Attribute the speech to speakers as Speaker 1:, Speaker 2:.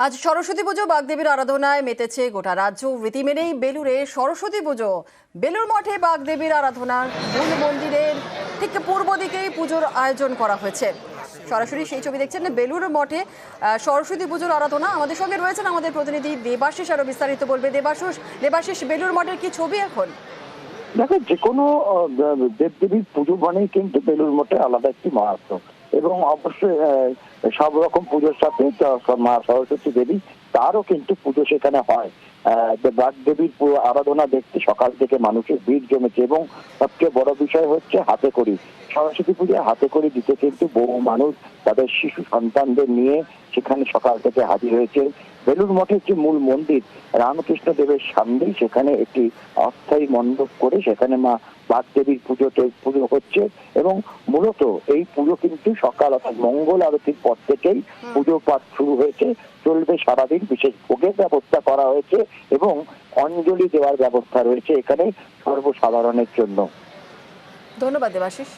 Speaker 1: আজ সরস্বতী পুজো বাগদেবীর আরাধনায় মেতেছে গোটা রাজ্য। রীতি মেনেই বেলুরে সরস্বতী পুজো। বেলুর মঠে বাগদেবীর আরাধনার মূল মন্দিরের ঠিক পূর্ব দিকেই পুজোর আয়োজন করা হয়েছে। সরাসরি সেই ছবি দেখছেন বেলুর মঠে সরস্বতী পুজোর আরাধনা। আমাদের সঙ্গে রয়েছেন আমাদের প্রতিনিধি দেবাশিস, আরো বিস্তারিত বলবে। দেবাশিস, বেলুর মঠের কি ছবি এখন?
Speaker 2: দেখো, যে কোনো দেবদেবীর পুজো মানেই কিন্তু বেলুর মঠে আলাদা একটি মাহাত্ম্য, এবং অবশ্যই সব রকম পুজোর সাথে মা সরস্বতী দেবী তারও কিন্তু পুজো সেখানে হয়। বাগদেবীর আরাধনা দেখতে সকাল থেকে মানুষের ভিড় জমেছে, এবং সবচেয়ে বড় বিষয় হচ্ছে হাতে খড়ি। সরস্বতী পুজোয় হাতে খড়ি দিতে কিন্তু বহু মানুষ তাদের শিশু সন্তানদের নিয়ে সেখানে সকাল থেকে হাজির হয়েছে। বেলুর মঠের যে মূল মন্দির রামকৃষ্ণ দেবের সামনেই সেখানে একটি অস্থায়ী মণ্ডপ করে সেখানে মা বাগদেবীর পুজো হচ্ছে, এবং মূলত এই পুজো কিন্তু সকাল অর্থাৎ মঙ্গল আরতির পর থেকেই পুজো পাঠ শুরু হয়েছে, চলবে সারাদিন। বিশেষ ভোগের ব্যবস্থা করা হয়েছে এবং অঞ্জলি দেওয়ার ব্যবস্থা রয়েছে এখানে সর্বসাধারণের জন্য।
Speaker 1: ধন্যবাদ দেবাশিস।